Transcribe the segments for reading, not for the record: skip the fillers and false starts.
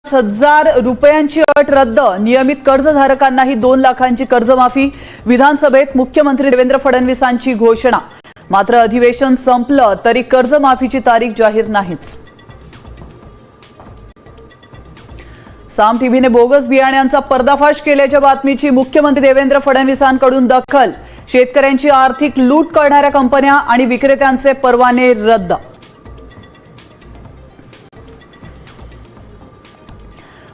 ₹50,000 अट रद्द। नियमित कर्जधारकांनाही 2 लाखांची कर्जमाफी। विधानसभेत मुख्यमंत्री देवेंद्र फडणवीसांची घोषणा। मात्र अधिवेशन संपलं तरी कर्जमाफीची तारीख जाहीर नाहीच। साम टीव्हीने बोगस बियाण्यांचा पर्दाफाश केल्याच्या बातमीची मुख्यमंत्री देवेंद्र फडणवीसांकडून दखल। शेतकऱ्यांची आर्थिक लूट करणाऱ्या कंपन्या आणि विक्रेत्यांचे परवाने रद्द।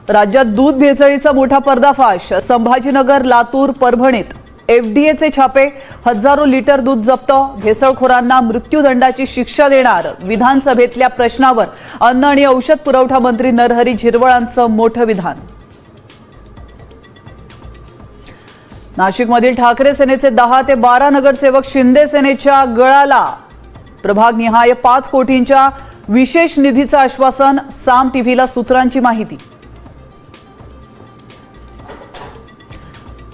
राज्यात दूध भेसळीचा मोठा पर्दाफाश। संभाजीनगर, लातूर, परभणीत एफडीएचे छापे। हजारो लिटर दूध जप्त। भेसळखोरांना मृत्यूदंडाची शिक्षा देणार। विधानसभेतल्या प्रश्नावर अन्न आणि औषध पुरवठा मंत्री नरहरी झिरवळांचं मोठं विधान। नाशिकमधील ठाकरे सेनेचे 10 ते 12 नगरसेवक शिंदे सेनेच्या गळाला। प्रभागनिहाय 5 कोटींच्या विशेष निधीचं आश्वासन। साम टीव्हीला सूत्रांची माहिती।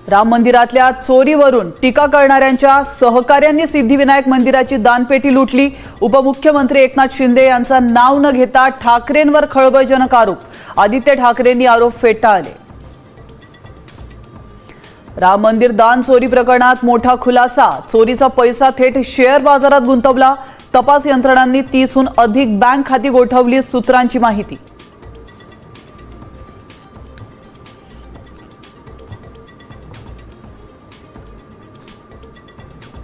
राम मंदिरातल्या चोरीवरून टीका करणाऱ्यांच्या सहकार्यांनी सिद्धिविनायक मंदिराची दानपेटी लुटली। उपमुख्यमंत्री एकनाथ शिंदे यांचं नाव न घेता ठाकरेंवर खळबळजनक आरोप। आदित्य ठाकरेंनी आरोप फेटाळले। राम मंदिर दान चोरी प्रकरणात मोठा खुलासा। चोरीचा पैसा थेट शेअर बाजारात गुंतवला। तपास यंत्रणांनी 30हून अधिक बँक खाती गोठवली। सूत्रांची माहिती।